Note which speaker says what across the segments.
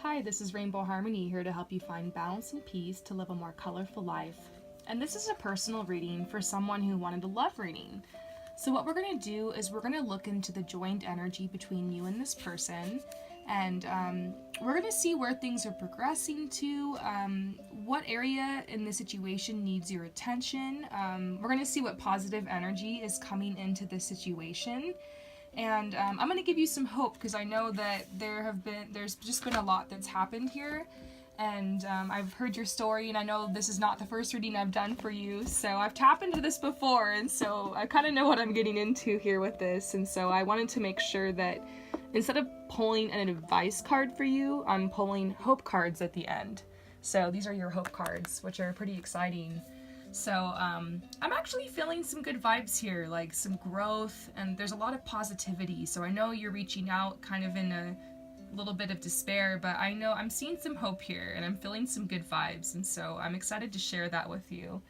Speaker 1: Hi, this is Rainbow Harmony here to help you find balance and peace to live a more colorful life. And this is a personal reading for someone who wanted a love reading. So what we're going to do is we're going to look into the joined energy between you and this person, and we're going to see where things are progressing to, what area in the situation needs your attention. We're going to see what positive energy is coming into the situation. And I'm going to give you some hope because I know that there's just been a lot that's happened here. And I've heard your story, and I know this is not the first reading I've done for you. So I've tapped into this before, and so I kind of know what I'm getting into here with this. And so I wanted to make sure that instead of pulling an advice card for you, I'm pulling hope cards at the end. So these are your hope cards, which are pretty exciting. So I'm actually feeling some good vibes here, like some growth, and there's a lot of positivity. So I know you're reaching out kind of in a little bit of despair, but I know I'm seeing some hope here, and I'm feeling some good vibes, and so I'm excited to share that with you.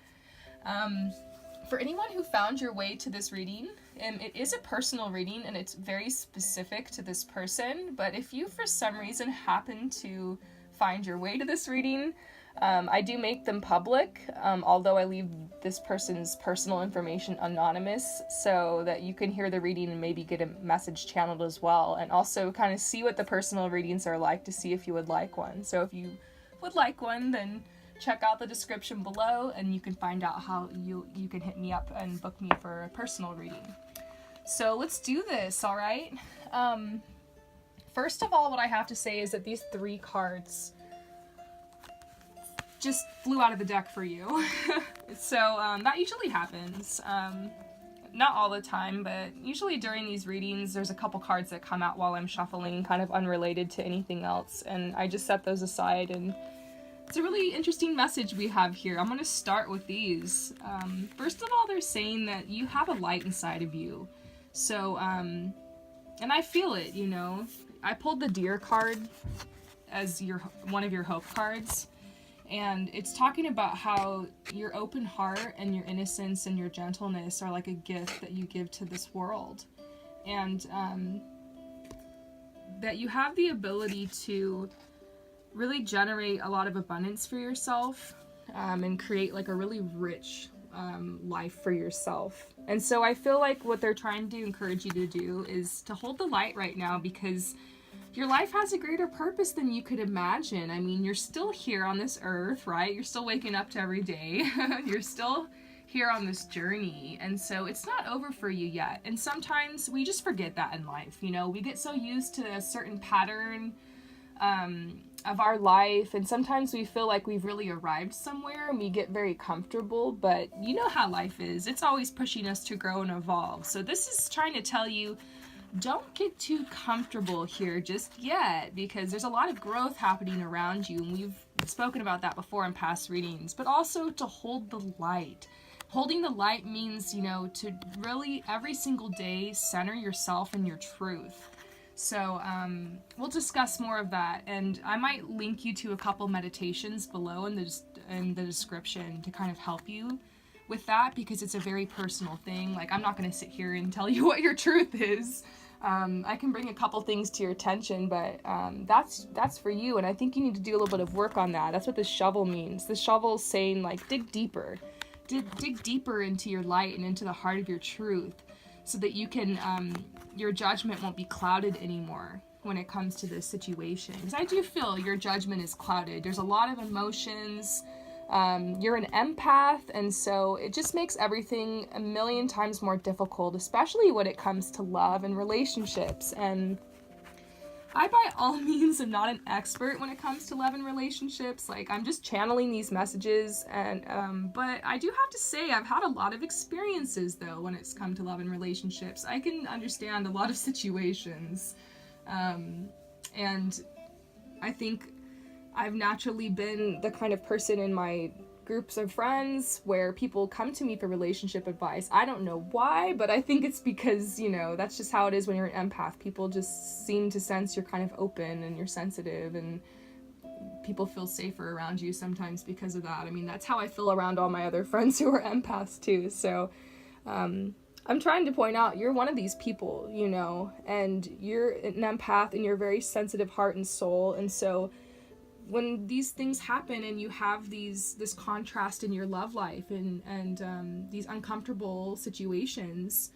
Speaker 1: For anyone who found your way to this reading, it is a personal reading, and it's very specific to this person, but if you for some reason happen to find your way to this reading, I do make them public, although I leave this person's personal information anonymous so that you can hear the reading and maybe get a message channeled as well, and also kind of see what the personal readings are like to see if you would like one. So if you would like one, then check out the description below and you can find out how you can hit me up and book me for a personal reading. So let's do this, all right? First of all, what I have to say is that these 3 cards just flew out of the deck for you. So that usually happens. Not all the time, but usually during these readings there's a couple cards that come out while I'm shuffling, kind of unrelated to anything else, and I just set those aside, and it's a really interesting message we have here. I'm going to start with these. First of all, they're saying that you have a light inside of you. So, and I feel it, you know. I pulled the Deer card as one of your hope cards. And it's talking about how your open heart and your innocence and your gentleness are like a gift that you give to this world. And that you have the ability to really generate a lot of abundance for yourself, and create like a really rich life for yourself. And so I feel like what they're trying to encourage you to do is to hold the light right now, because your life has a greater purpose than you could imagine. I mean, you're still here on this earth, right? You're still waking up to every day. You're still here on this journey. And so it's not over for you yet. And sometimes we just forget that in life. You know, we get so used to a certain pattern of our life. And sometimes we feel like we've really arrived somewhere and we get very comfortable. But you know how life is. It's always pushing us to grow and evolve. So this is trying to tell you, don't get too comfortable here just yet, because there's a lot of growth happening around you, and we've spoken about that before in past readings. But also to hold the light. Holding the light means, you know, to really every single day center yourself and your truth. So we'll discuss more of that, and I might link you to a couple meditations below in the description to kind of help you with that, because it's a very personal thing. Like, I'm not going to sit here and tell you what your truth is. I can bring a couple things to your attention, but that's for you, and I think you need to do a little bit of work on that. That's what this shovel means. The shovel's saying, like, dig deeper. Dig deeper into your light and into the heart of your truth, so that you can, your judgment won't be clouded anymore when it comes to this situation. Because I do feel your judgment is clouded. There's a lot of emotions. You're an empath, and so it just makes everything a million times more difficult, especially when it comes to love and relationships. And I, by all means, am not an expert when it comes to love and relationships. Like, I'm just channeling these messages, and but I do have to say I've had a lot of experiences, though, when it's come to love and relationships. I can understand a lot of situations, and I think I've naturally been the kind of person in my groups of friends where people come to me for relationship advice. I don't know why, but I think it's because, you know, that's just how it is when you're an empath. People just seem to sense you're kind of open and you're sensitive, and people feel safer around you sometimes because of that. I mean, that's how I feel around all my other friends who are empaths too. So I'm trying to point out, you're one of these people, you know, and you're an empath and you're a very sensitive heart and soul. And so when these things happen and you have this contrast in your love life and these uncomfortable situations,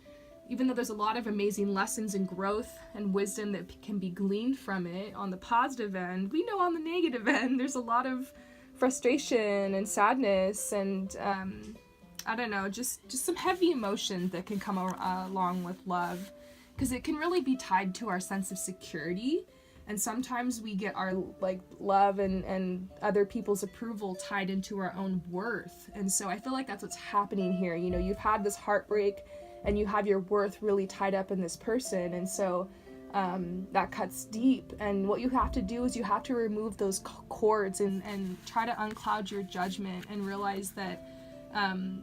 Speaker 1: even though there's a lot of amazing lessons and growth and wisdom that can be gleaned from it on the positive end, we know on the negative end there's a lot of frustration and sadness and I don't know, just some heavy emotions that can come along with love, because it can really be tied to our sense of security. And sometimes we get our like love and other people's approval tied into our own worth. And so I feel like that's what's happening here. You know, you've had this heartbreak and you have your worth really tied up in this person. And so that cuts deep. And what you have to do is you have to remove those cords and try to uncloud your judgment and realize that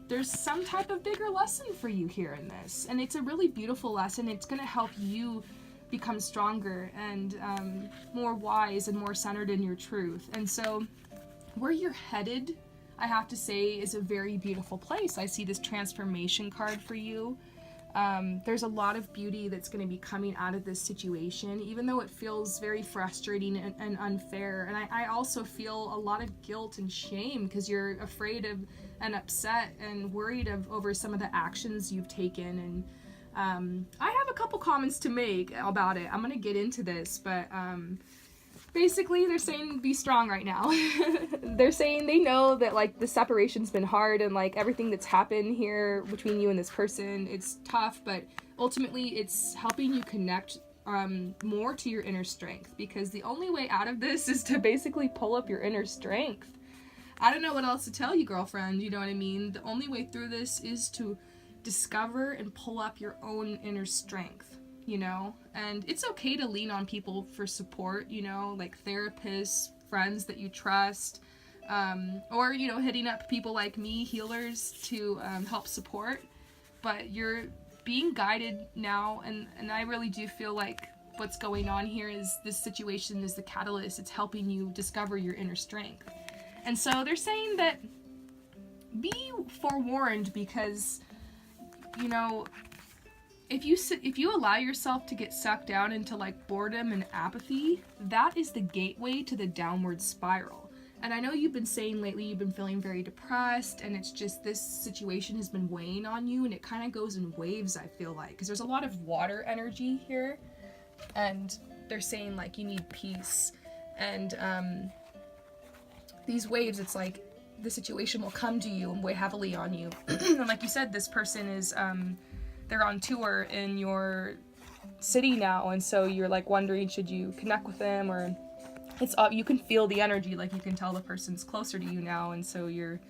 Speaker 1: there's some type of bigger lesson for you here in this. And it's a really beautiful lesson. It's going to help you become stronger and more wise and more centered in your truth. And so where you're headed, I have to say, is a very beautiful place. I see this transformation card for you. There's a lot of beauty that's going to be coming out of this situation, even though it feels very frustrating and unfair. And I also feel a lot of guilt and shame because you're afraid of and upset and worried over some of the actions you've taken. And I have a couple comments to make about it. I'm going to get into this, but basically they're saying be strong right now. They're saying they know that like the separation's been hard and like everything that's happened here between you and this person, it's tough, but ultimately it's helping you connect more to your inner strength, because the only way out of this is to basically pull up your inner strength. I don't know what else to tell you, girlfriend, you know what I mean? The only way through this is to discover and pull up your own inner strength, you know? And it's okay to lean on people for support, you know, like therapists, friends that you trust, or, you know, hitting up people like me, healers, to help support. But you're being guided now, and I really do feel like what's going on here is this situation is the catalyst. It's helping you discover your inner strength. And so they're saying that be forewarned, because you know, if you allow yourself to get sucked down into like boredom and apathy, that is the gateway to the downward spiral. And I know you've been saying lately you've been feeling very depressed, and it's just this situation has been weighing on you, and it kind of goes in waves, I feel like, because there's a lot of water energy here, and they're saying like you need peace. And these waves, it's like the situation will come to you and weigh heavily on you. And like you said, this person is they're on tour in your city now, and so you're like wondering, should you connect with them? Or it's you can feel the energy, like you can tell the person's closer to you now, and so you're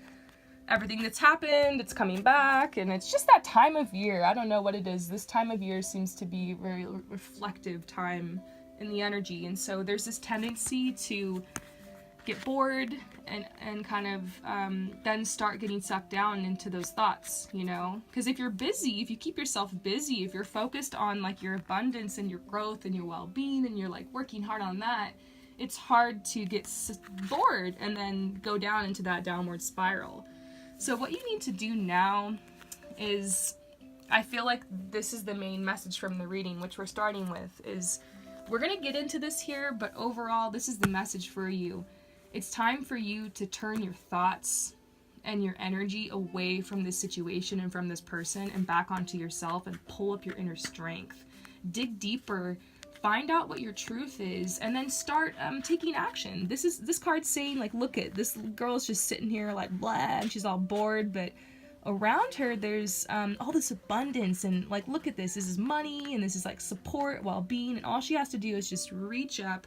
Speaker 1: everything that's happened, it's coming back. And it's just that time of year. I don't know what it is. This time of year seems to be a very reflective time in the energy, and so there's this tendency to get bored and kind of then start getting sucked down into those thoughts, you know? Because if you're busy, if you keep yourself busy, if you're focused on like your abundance and your growth and your well-being, and you're like working hard on that, it's hard to get bored and then go down into that downward spiral. So what you need to do now is, I feel like this is the main message from the reading, which we're starting with, is we're going to get into this here, but overall, this is the message for you. It's time for you to turn your thoughts and your energy away from this situation and from this person and back onto yourself and pull up your inner strength. Dig deeper, find out what your truth is, and then start taking action. This card's saying, like, look at this girl is just sitting here like blah, and she's all bored, but around her there's all this abundance, and like, look at this is money, and this is like support, well-being, and all she has to do is just reach up,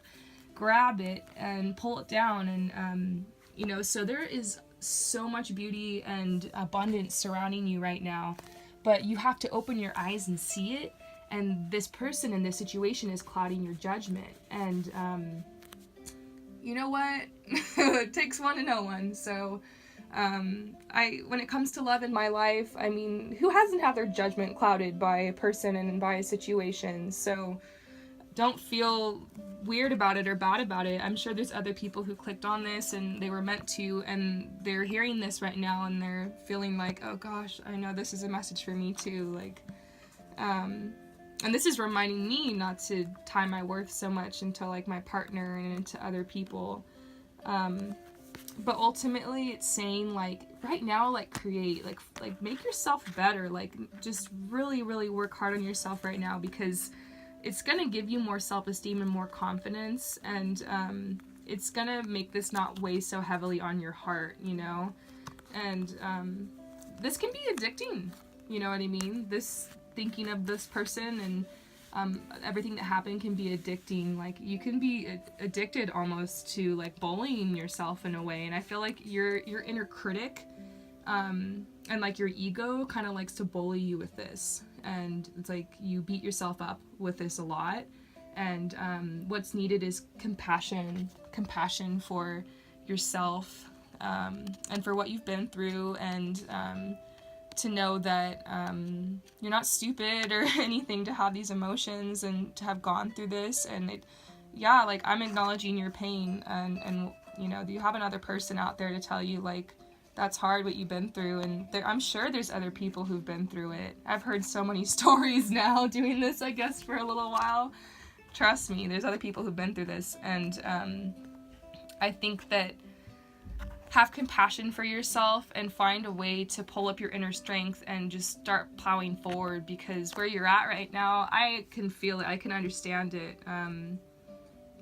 Speaker 1: grab it, and pull it down. And you know, so there is so much beauty and abundance surrounding you right now, but you have to open your eyes and see it. And this person in this situation is clouding your judgment. And you know what? It takes one to know one. So when it comes to love in my life, I mean, who hasn't had their judgment clouded by a person and by a situation? So don't feel weird about it or bad about it. I'm sure there's other people who clicked on this and they were meant to, and they're hearing this right now and they're feeling like, oh gosh, I know this is a message for me too. Like, And this is reminding me not to tie my worth so much into like my partner and into other people. But ultimately it's saying like right now, like create, like make yourself better, like just really, really work hard on yourself right now, because it's gonna give you more self-esteem and more confidence, and it's gonna make this not weigh so heavily on your heart, you know? And this can be addicting, you know what I mean? This thinking of this person and everything that happened can be addicting. Like you can be addicted almost to like bullying yourself in a way. And I feel like your inner critic and like your ego kind of likes to bully you with this. And it's like you beat yourself up with this a lot. And what's needed is compassion for yourself and for what you've been through, and to know that you're not stupid or anything to have these emotions and to have gone through this. And yeah, like I'm acknowledging your pain, and you know, you have another person out there to tell you like that's hard what you've been through, and I'm sure there's other people who've been through it. I've heard so many stories now doing this, I guess, for a little while. Trust me, there's other people who've been through this, and I think that have compassion for yourself and find a way to pull up your inner strength and just start plowing forward, because where you're at right now, I can feel it, I can understand it.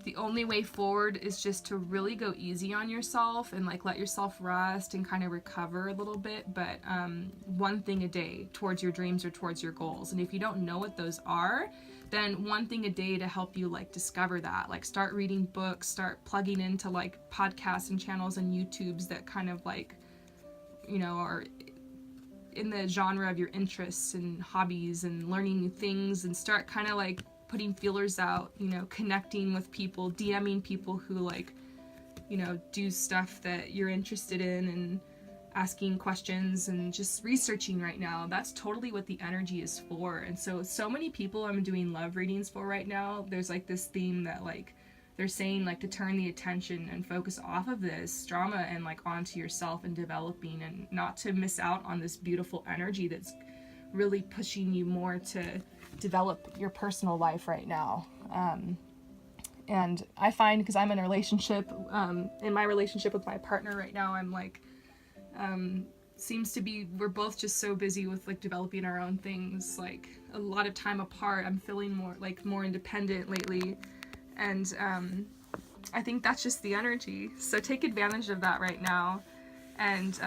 Speaker 1: The only way forward is just to really go easy on yourself and like let yourself rest and kind of recover a little bit, but one thing a day towards your dreams or towards your goals. And if you don't know what those are, then one thing a day to help you like discover that. Like start reading books, start plugging into like podcasts and channels and YouTubes that kind of like, you know, are in the genre of your interests and hobbies, and learning new things, and start kind of like putting feelers out, you know, connecting with people, DMing people who like, you know, do stuff that you're interested in, and asking questions and just researching right now. That's totally what the energy is for. And so many people I'm doing love readings for right now, there's like this theme that like they're saying like to turn the attention and focus off of this drama and like onto yourself and developing, and not to miss out on this beautiful energy that's really pushing you more to develop your personal life right now. And I find, because I'm in a relationship, in my relationship with my partner right now, I'm like, seems to be, we're both just so busy with like developing our own things, like a lot of time apart. I'm feeling more independent lately, and I think that's just the energy. So take advantage of that right now, and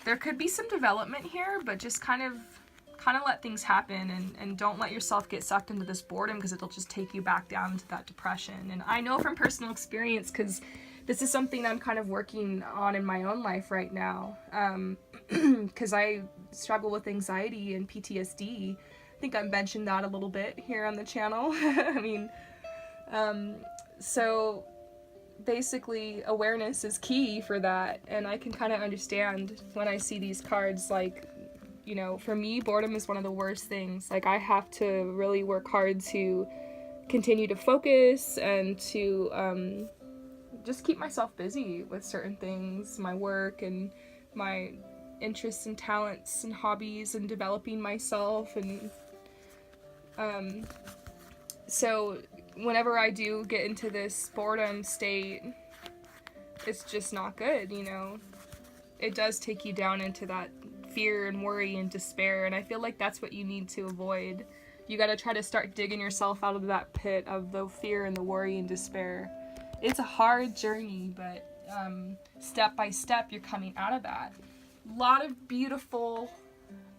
Speaker 1: there could be some development here, but just kind of let things happen, and don't let yourself get sucked into this boredom, because it'll just take you back down into that depression. And I know from personal experience, because this is something I'm kind of working on in my own life right now, because I struggle with anxiety and PTSD. I think I mentioned that a little bit here on the channel. I mean, so basically awareness is key for that, and I can kind of understand when I see these cards, like, you know, for me, boredom is one of the worst things. Like, I have to really work hard to continue to focus and to just keep myself busy with certain things, my work and my interests and talents and hobbies, and developing myself. And so whenever I do get into this boredom state, it's just not good, you know. It does take you down into that fear and worry and despair, and I feel like that's what you need to avoid. You gotta try to start digging yourself out of that pit of the fear and the worry and despair. It's a hard journey, but step by step you're coming out of that. A lot of beautiful,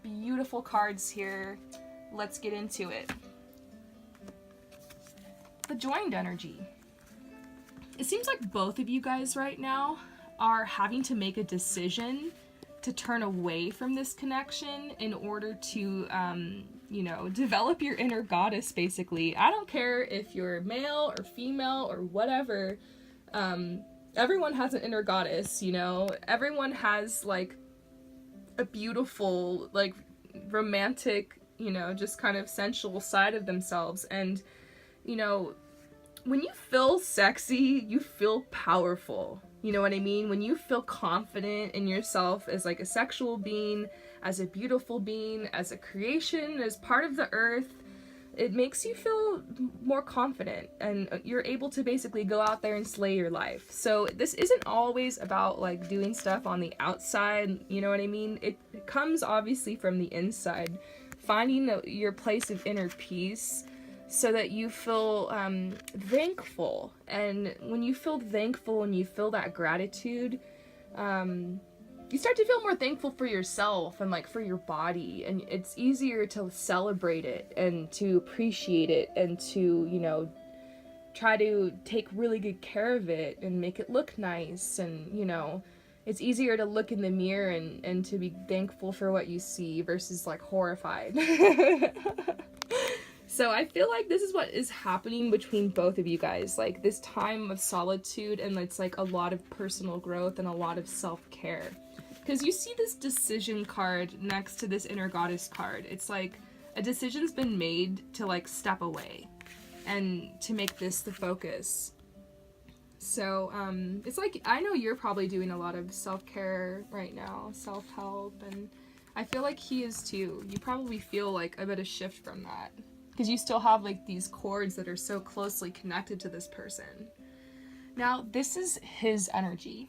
Speaker 1: beautiful cards here. Let's get into it. The joined energy. It seems like both of you guys right now are having to make a decision to turn away from this connection in order to, you know, develop your inner goddess, basically. I don't care if you're male or female or whatever. Everyone has an inner goddess, you know? Everyone has, like, a beautiful, like, romantic, you know, just kind of sensual side of themselves. And, you know, when you feel sexy, you feel powerful. You know what I mean? When you feel confident in yourself as like a sexual being, as a beautiful being, as a creation, as part of the earth, it makes you feel more confident, and you're able to basically go out there and slay your life. So this isn't always about like doing stuff on the outside, you know what I mean? It comes obviously from the inside, finding your place of inner peace so that you feel thankful. And when you feel thankful and you feel that gratitude, you start to feel more thankful for yourself and like for your body, and it's easier to celebrate it and to appreciate it and to, you know, try to take really good care of it and make it look nice. And, you know, it's easier to look in the mirror and to be thankful for what you see versus like horrified. So I feel like this is what is happening between both of you guys, like this time of solitude, and it's like a lot of personal growth and a lot of self-care. Because you see this decision card next to this inner goddess card. It's like a decision's been made to like step away and to make this the focus. So it's like, I know you're probably doing a lot of self-care right now, self-help, and I feel like he is too. You probably feel like a bit of shift from that, because you still have like these cords that are so closely connected to this person. Now, this is his energy.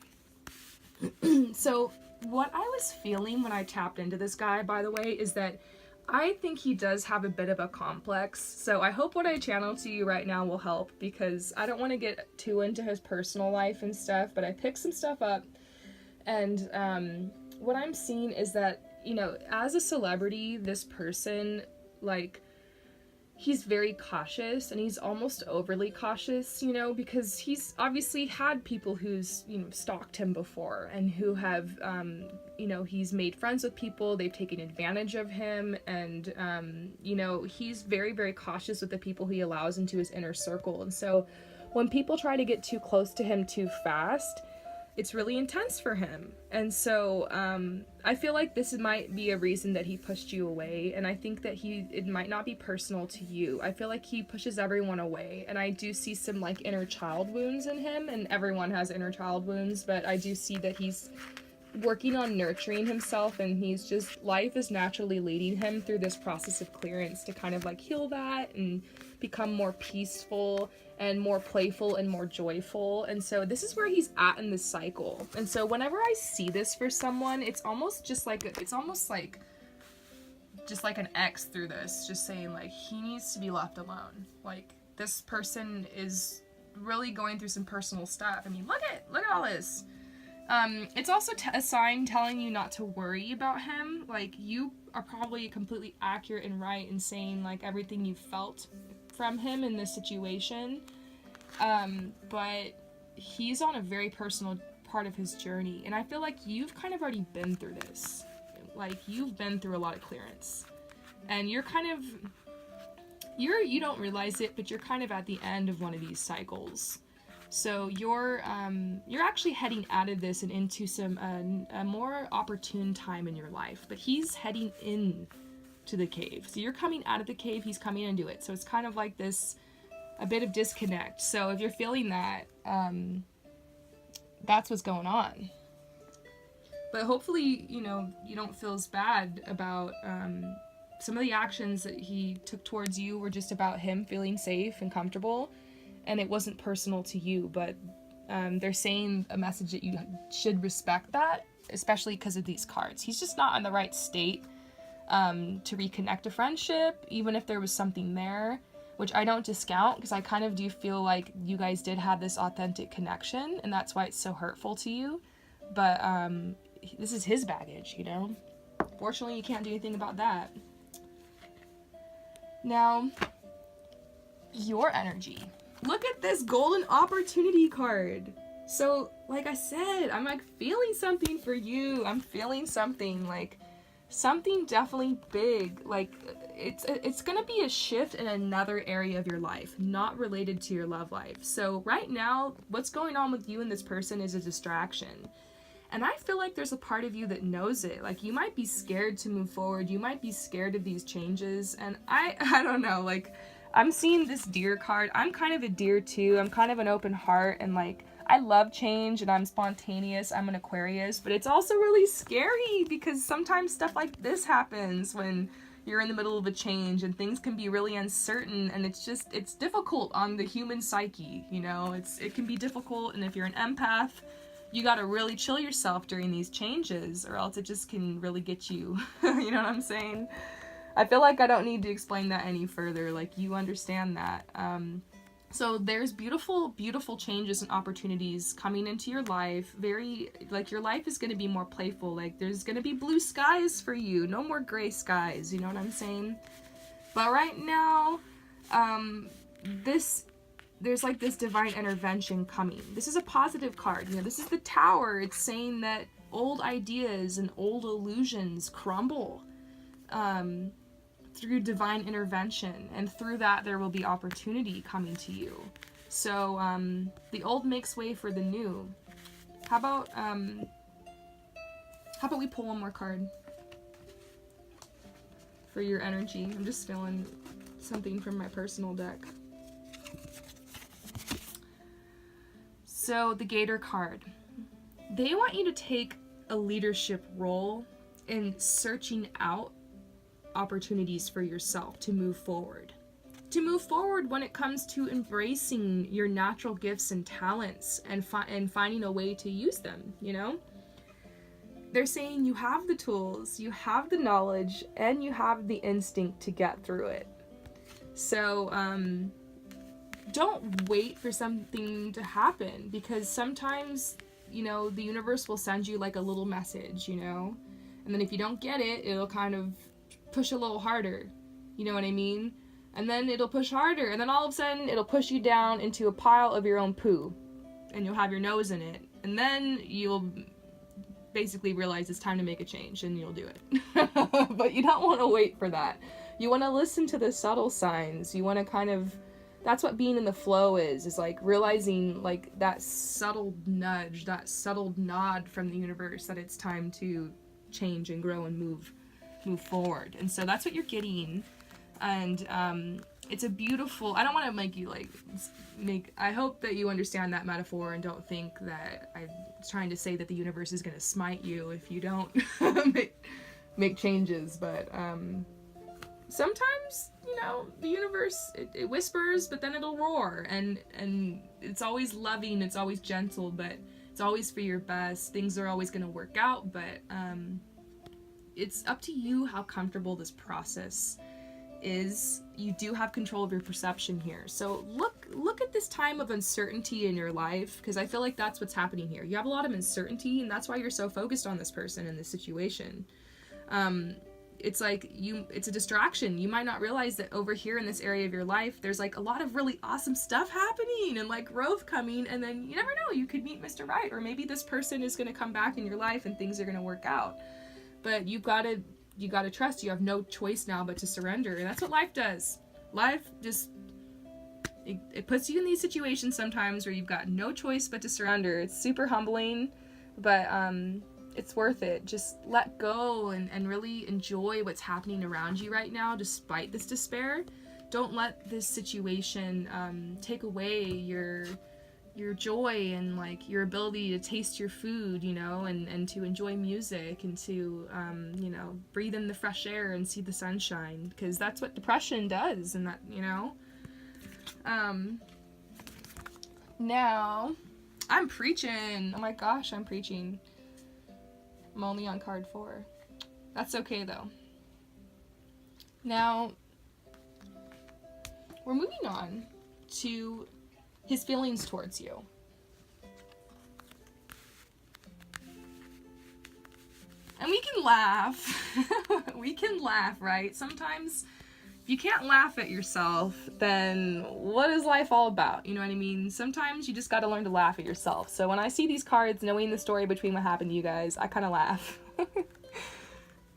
Speaker 1: So what I was feeling when I tapped into this guy, by the way, is that I think he does have a bit of a complex. So I hope what I channel to you right now will help, because I don't want to get too into his personal life and stuff, but I picked some stuff up. And what I'm seeing is that, you know, as a celebrity, this person, like, he's very cautious, and he's almost overly cautious, you know, because he's obviously had people who's, you know, stalked him before, and who have, you know, he's made friends with people, they've taken advantage of him, and, you know, he's very, very cautious with the people he allows into his inner circle. And so when people try to get too close to him too fast, it's really intense for him. And so I feel like this might be a reason that he pushed you away, and I think that it might not be personal to you. I feel like he pushes everyone away, and I do see some like inner child wounds in him, and everyone has inner child wounds, but I do see that he's working on nurturing himself, and he's just, life is naturally leading him through this process of clearance to kind of like heal that and become more peaceful and more playful and more joyful. And so this is where he's at in this cycle. And so whenever I see this for someone, it's almost just like an X through this, just saying like he needs to be left alone. Like, this person is really going through some personal stuff. I mean, look at all this. It's also a sign telling you not to worry about him. Like, you are probably completely accurate and right in saying like everything you felt from him in this situation, but he's on a very personal part of his journey, and I feel like you've kind of already been through this. Like, you've been through a lot of clearance, and you're kind of, you don't realize it, but you're kind of at the end of one of these cycles. So you're actually heading out of this and into some a more opportune time in your life, but he's heading in to the cave. So you're coming out of the cave, he's coming into it. So it's kind of like this, a bit of disconnect. So if you're feeling that, that's what's going on. But hopefully, you know, you don't feel as bad about some of the actions that he took towards you were just about him feeling safe and comfortable, and it wasn't personal to you. But they're saying a message that you should respect that, especially because of these cards. He's just not in the right state to reconnect a friendship, even if there was something there, which I don't discount, because I kind of do feel like you guys did have this authentic connection, and that's why it's so hurtful to you. But this is his baggage, you know? Fortunately, you can't do anything about that. Now, your energy. Look at this golden opportunity card. So, like I said, I'm like feeling something for you. I'm feeling something, like something definitely big. Like, it's gonna be a shift in another area of your life, not related to your love life. So right now, what's going on with you and this person is a distraction. And I feel like there's a part of you that knows it. Like, you might be scared to move forward. You might be scared of these changes. And I don't know, like, I'm seeing this deer card. I'm kind of a deer too. I'm kind of an open heart, and like I love change and I'm spontaneous. I'm an Aquarius, but it's also really scary because sometimes stuff like this happens when you're in the middle of a change and things can be really uncertain, and it's difficult on the human psyche, you know? It can be difficult, and if you're an empath, you got to really chill yourself during these changes or else it just can really get you. You know what I'm saying? I feel like I don't need to explain that any further. Like, you understand that. So there's beautiful, beautiful changes and opportunities coming into your life. Like, your life is going to be more playful. Like, there's going to be blue skies for you. No more gray skies. You know what I'm saying? But right now, there's like this divine intervention coming. This is a positive card. You know, this is the Tower. It's saying that old ideas and old illusions crumble. Through divine intervention, and through that there will be opportunity coming to you. So the old makes way for the new. How about we pull one more card for your energy? I'm just feeling something from my personal deck. So the Gator card. They want you to take a leadership role in searching out opportunities for yourself to move forward. To move forward when it comes to embracing your natural gifts and talents and finding a way to use them, you know? They're saying you have the tools, you have the knowledge, and you have the instinct to get through it. So, don't wait for something to happen, because sometimes, you know, the universe will send you like a little message, you know? And then if you don't get it, it'll kind of push a little harder, you know what I mean? And then it'll push harder, and then all of a sudden it'll push you down into a pile of your own poo, and you'll have your nose in it, and then you'll basically realize it's time to make a change, and you'll do it. But you don't want to wait for that. You want to listen to the subtle signs. You want to kind of, that's what being in the flow is like realizing like that subtle nudge, that subtle nod from the universe that it's time to change and grow and move forward. And so that's what you're getting. And it's a beautiful, I don't want to make you like I hope that you understand that metaphor and don't think that I'm trying to say that the universe is going to smite you if you don't make changes. But sometimes, you know, the universe, it whispers, but then it'll roar, and it's always loving, it's always gentle, but it's always for your best. Things are always going to work out, but it's up to you how comfortable this process is. You do have control of your perception here. So look at this time of uncertainty in your life, because I feel like that's what's happening here. You have a lot of uncertainty, and that's why you're so focused on this person and this situation. It's like it's a distraction. You might not realize that over here in this area of your life, there's like a lot of really awesome stuff happening and like growth coming, and then you never know, you could meet Mr. Right, or maybe this person is going to come back in your life and things are going to work out. But you gotta trust. You have no choice now but to surrender. And that's what life does. Life just, it puts you in these situations sometimes where you've got no choice but to surrender. It's super humbling, but it's worth it. Just let go and really enjoy what's happening around you right now despite this despair. Don't let this situation take away your joy and like your ability to taste your food, you know, and to enjoy music and to you know, breathe in the fresh air and see the sunshine, because that's what depression does. And that, you know, now I'm preaching. Oh my gosh, I'm preaching. I'm only on card 4. That's okay though. Now we're moving on to his feelings towards you. And we can laugh. We can laugh, right? Sometimes if you can't laugh at yourself, then what is life all about? You know what I mean? Sometimes you just got to learn to laugh at yourself. So when I see these cards, knowing the story between what happened to you guys, I kind of laugh.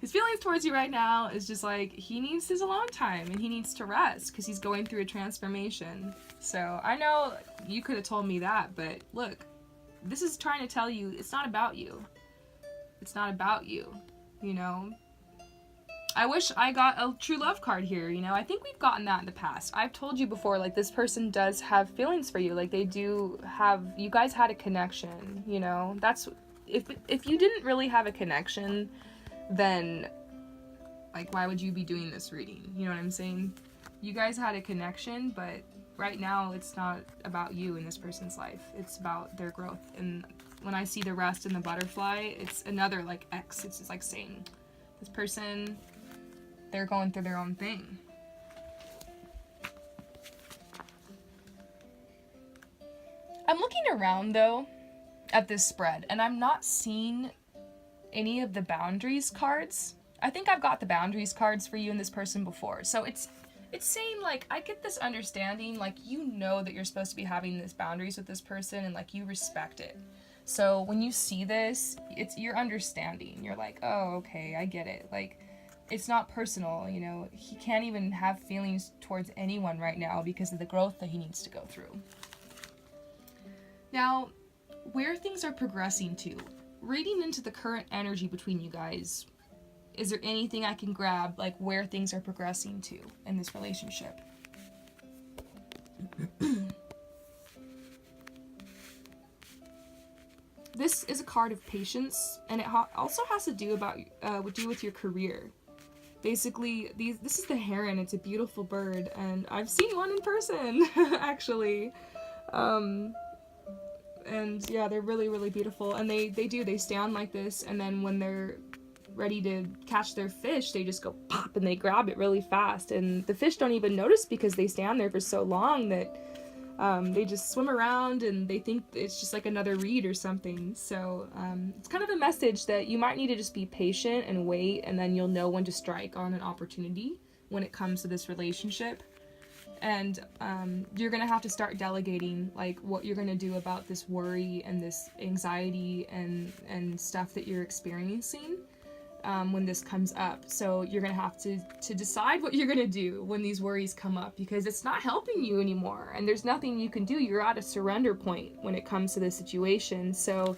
Speaker 1: His feelings towards you right now is just like, he needs his alone time and he needs to rest because he's going through a transformation. So I know you could have told me that, but look, this is trying to tell you it's not about you. It's not about you, you know? I wish I got a true love card here, you know. I think we've gotten that in the past. I've told you before, like, this person does have feelings for you. Like, they do have, you guys had a connection, you know. That's, if you didn't really have a connection, then, like, why would you be doing this reading? You know what I'm saying? You guys had a connection, but right now it's not about you in this person's life. It's about their growth. And when I see the rest and the butterfly, it's another, like, X. It's just like saying, this person, they're going through their own thing. I'm looking around, though, at this spread, and I'm not seeing any of the boundaries cards. I think I've got the boundaries cards for you and this person before. So it's saying, like, I get this understanding, like, you know that you're supposed to be having these boundaries with this person, and, like, you respect it. So when you see this, you're understanding. You're like, oh, okay, I get it. Like, it's not personal, you know. He can't even have feelings towards anyone right now because of the growth that he needs to go through. Now, where things are progressing to, reading into the current energy between you guys, is there anything I can grab, like, where things are progressing to in this relationship? This is a card of patience, and it also has to do with your career. Basically, this is the heron. It's a beautiful bird, and I've seen one in person, actually. And yeah, they're really, really beautiful. And they stand like this, and then when they're ready to catch their fish, they just go pop, and they grab it really fast. And the fish don't even notice because they stand there for so long that they just swim around, and they think it's just like another reed or something. So it's kind of a message that you might need to just be patient and wait, and then you'll know when to strike on an opportunity when it comes to this relationship. And you're gonna have to start delegating, like, what you're gonna do about this worry and this anxiety and stuff that you're experiencing when this comes up. So you're gonna have to decide what you're gonna do when these worries come up, because it's not helping you anymore, and there's nothing you can do. You're at a surrender point when it comes to this situation. So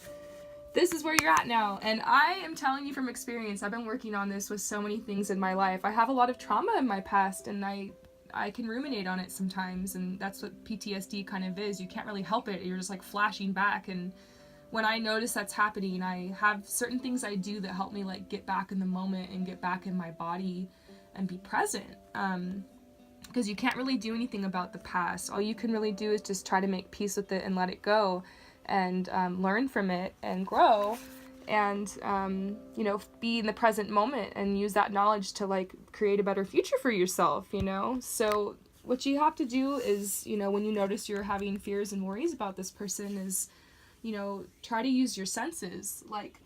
Speaker 1: this is where you're at now, and I am telling you from experience, I've been working on this with so many things in my life. I have a lot of trauma in my past, and I can ruminate on it sometimes, and that's what PTSD kind of is. You can't really help it. You're just, like, flashing back, and when I notice that's happening, I have certain things I do that help me, like, get back in the moment and get back in my body and be present. Because you can't really do anything about the past. All you can really do is just try to make peace with it and let it go, and learn from it and grow, and you know, be in the present moment and use that knowledge to, like, create a better future for yourself, you know. So what you have to do is, you know, when you notice you're having fears and worries about this person, is, you know, try to use your senses, like,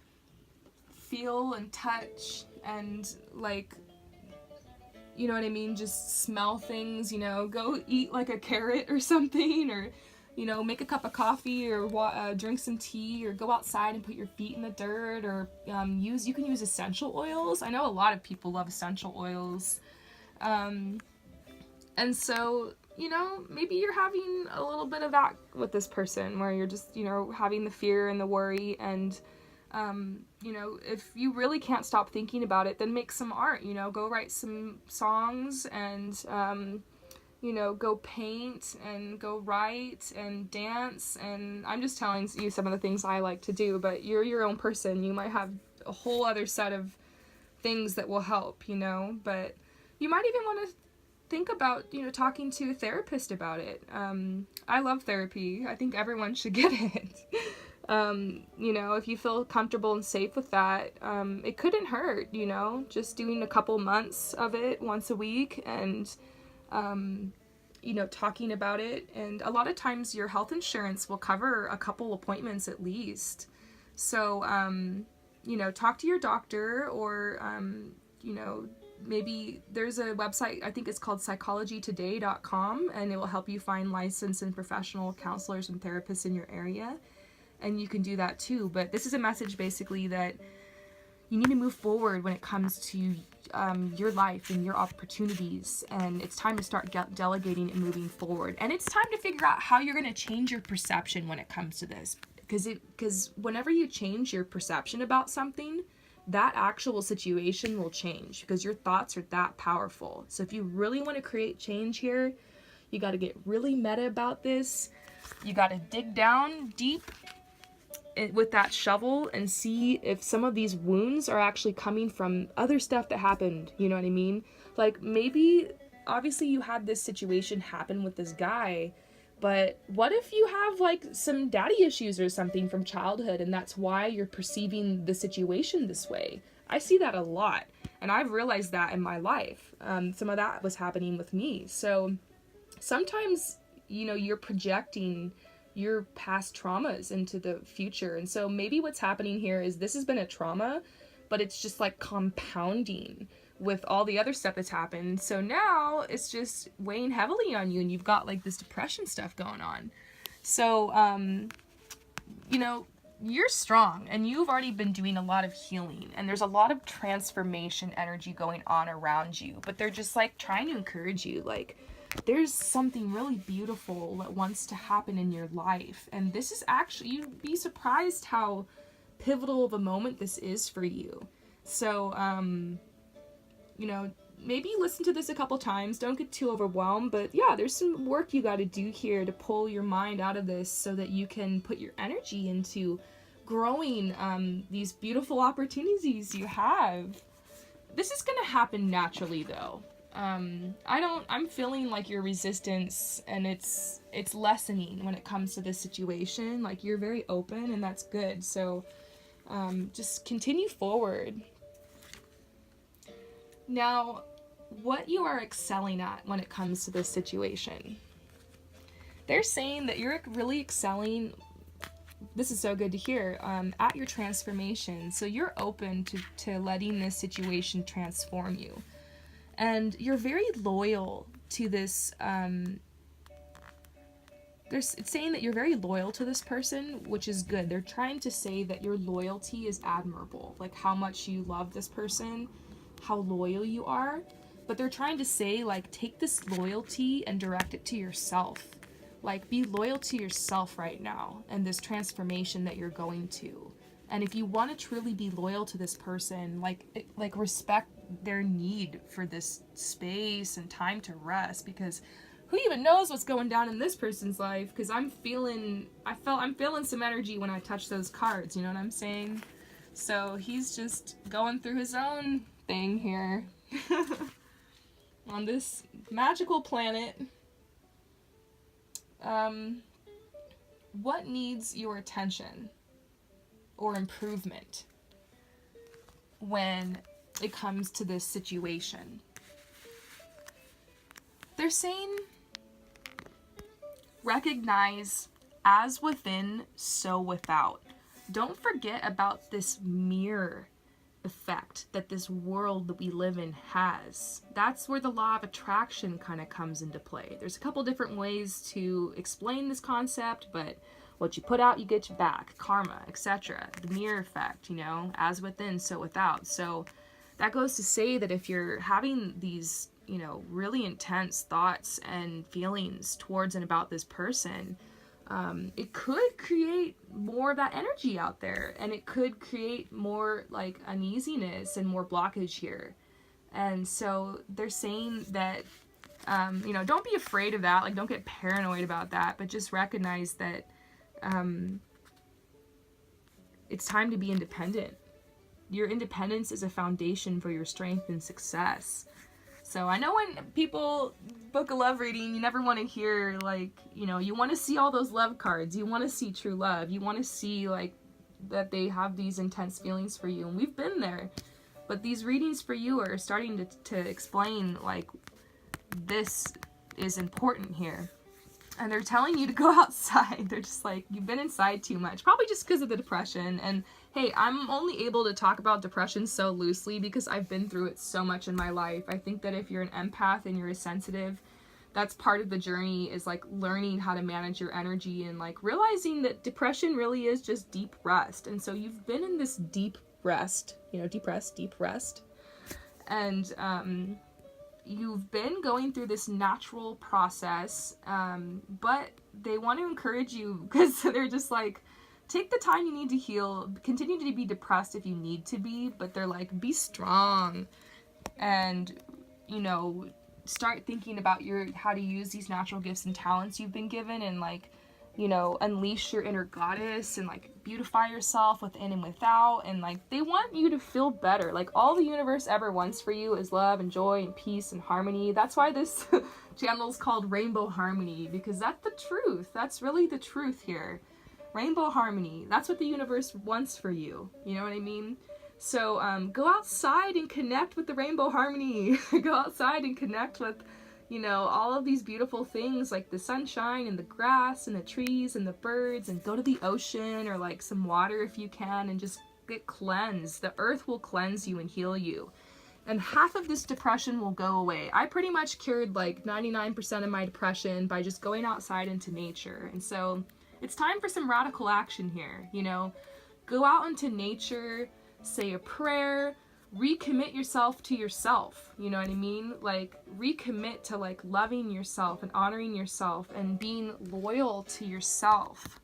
Speaker 1: feel and touch and, like, you know what I mean, just smell things, you know, go eat, like, a carrot or something, or, you know, make a cup of coffee, or drink some tea, or go outside and put your feet in the dirt, or you can use essential oils. I know a lot of people love essential oils. And so, you know, maybe you're having a little bit of that with this person, where you're just, you know, having the fear and the worry, and you know, if you really can't stop thinking about it, then make some art, you know, go write some songs, and you know, go paint and go write and dance. And I'm just telling you some of the things I like to do, but you're your own person. You might have a whole other set of things that will help, you know, but you might even want to think about, you know, talking to a therapist about it. I love therapy. I think everyone should get it. You know, if you feel comfortable and safe with that, it couldn't hurt, you know, just doing a couple months of it once a week, and you know, talking about it. And a lot of times your health insurance will cover a couple appointments at least. So, you know, talk to your doctor, or, you know, maybe there's a website, I think it's called psychologytoday.com, and it will help you find licensed and professional counselors and therapists in your area. And you can do that too. But this is a message basically that you need to move forward when it comes to your life and your opportunities, and it's time to start delegating and moving forward. And it's time to figure out how you're going to change your perception when it comes to this, because whenever you change your perception about something, that actual situation will change because your thoughts are that powerful. So if you really want to create change here, you got to get really meta about this. You got to dig down deep with that shovel and see if some of these wounds are actually coming from other stuff that happened. You know what I mean? Like, maybe, obviously you had this situation happen with this guy, but what if you have like some daddy issues or something from childhood, and that's why you're perceiving the situation this way? I see that a lot, and I've realized that in my life. Some of that was happening with me. So sometimes, you know, you're projecting your past traumas into the future. And so maybe what's happening here is this has been a trauma, but it's just like compounding with all the other stuff that's happened. So now it's just weighing heavily on you, and you've got like this depression stuff going on. So, you know, you're strong, and you've already been doing a lot of healing, and there's a lot of transformation energy going on around you, but they're just like trying to encourage you, like, there's something really beautiful that wants to happen in your life. And this is actually, you'd be surprised how pivotal of a moment this is for you. So, you know, maybe listen to this a couple times. Don't get too overwhelmed. But yeah, there's some work you got to do here to pull your mind out of this so that you can put your energy into growing these beautiful opportunities you have. This is going to happen naturally, though. I'm feeling like your resistance, and it's lessening when it comes to this situation. Like, you're very open, and that's good. So, just continue forward. Now, what you are excelling at when it comes to this situation. They're saying that you're really excelling, this is so good to hear, at your transformation. So you're open to letting this situation transform you. And you're very loyal to this, it's saying that you're very loyal to this person, which is good. They're trying to say that your loyalty is admirable, like how much you love this person, how loyal you are. But they're trying to say, like, take this loyalty and direct it to yourself. Like, be loyal to yourself right now and this transformation that you're going to. And if you want to truly be loyal to this person, like respect their need for this space and time to rest, because who even knows what's going down in this person's life? Because I'm feeling some energy when I touch those cards, you know what I'm saying? So he's just going through his own thing here on this magical planet. What needs your attention or improvement when it comes to this situation? They're saying recognize as within, so without. Don't forget about this mirror effect that this world that we live in has. That's where the law of attraction kind of comes into play. There's a couple different ways to explain this concept, but what you put out, you get back. Karma, etc. The mirror effect, you know, as within, so without. So that goes to say that if you're having these, you know, really intense thoughts and feelings towards and about this person, it could create more of that energy out there, and it could create more like uneasiness and more blockage here. And so they're saying that, you know, don't be afraid of that. Like, don't get paranoid about that, but just recognize that it's time to be independent. Your independence is a foundation for your strength and success. So I know when people book a love reading, you never want to hear, like, you know, you want to see all those love cards. You want to see true love. You want to see, like, that they have these intense feelings for you. And we've been there. But these readings for you are starting to explain, like, this is important here. And they're telling you to go outside. They're just like, you've been inside too much. Probably just because of the depression. And hey, I'm only able to talk about depression so loosely because I've been through it so much in my life. I think that if you're an empath and you're a sensitive, that's part of the journey, is like learning how to manage your energy and like realizing that depression really is just deep rest. And so you've been in this deep rest, you know, deep rest. And, you've been going through this natural process, but they want to encourage you because they're just like, take the time you need to heal. Continue to be depressed if you need to be, but they're like, be strong. And, you know, start thinking about how to use these natural gifts and talents you've been given, and like, you know, unleash your inner goddess and like beautify yourself within and without. And like, they want you to feel better. Like, all the universe ever wants for you is love and joy and peace and harmony. That's why this channel is called Rainbow Harmony, because that's the truth. That's really the truth here. Rainbow harmony. That's what the universe wants for you. You know what I mean? So go outside and connect with the rainbow harmony. Go outside and connect with, you know, all of these beautiful things like the sunshine and the grass and the trees and the birds, and go to the ocean or like some water if you can, and just get cleansed. The earth will cleanse you and heal you. And half of this depression will go away. I pretty much cured like 99% of my depression by just going outside into nature. And so it's time for some radical action here, you know. Go out into nature, say a prayer, recommit yourself to yourself, you know what I mean? Like, recommit to like loving yourself and honoring yourself and being loyal to yourself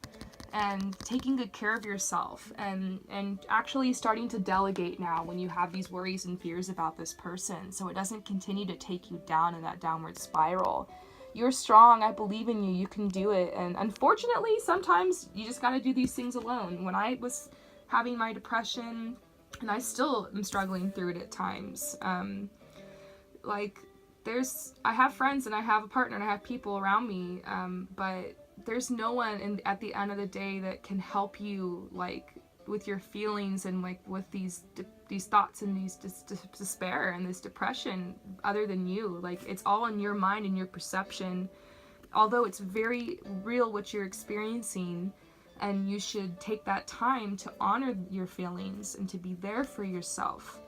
Speaker 1: and taking good care of yourself, and actually starting to delegate now when you have these worries and fears about this person, so it doesn't continue to take you down in that downward spiral. You're strong. I believe in you. You can do it. And unfortunately, sometimes you just got to do these things alone. When I was having my depression, and I still am struggling through it at times, like, I have friends and I have a partner and I have people around me, but there's no one at the end of the day that can help you, like, with your feelings and like with these thoughts and these despair and this depression, other than you. Like, it's all in your mind and your perception, although it's very real what you're experiencing. And you should take that time to honor your feelings and to be there for yourself.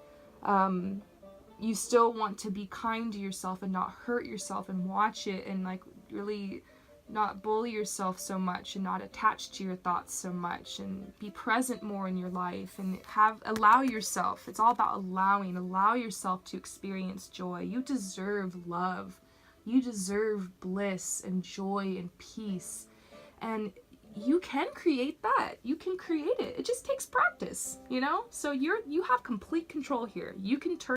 Speaker 1: You still want to be kind to yourself and not hurt yourself, and watch it, and like really not bully yourself so much, and not attach to your thoughts so much, and be present more in your life, and allow yourself. It's all about allow yourself to experience joy. You deserve love. You deserve bliss and joy and peace. And you can create that. You can create it. It just takes practice, you know? So you have complete control here. You can turn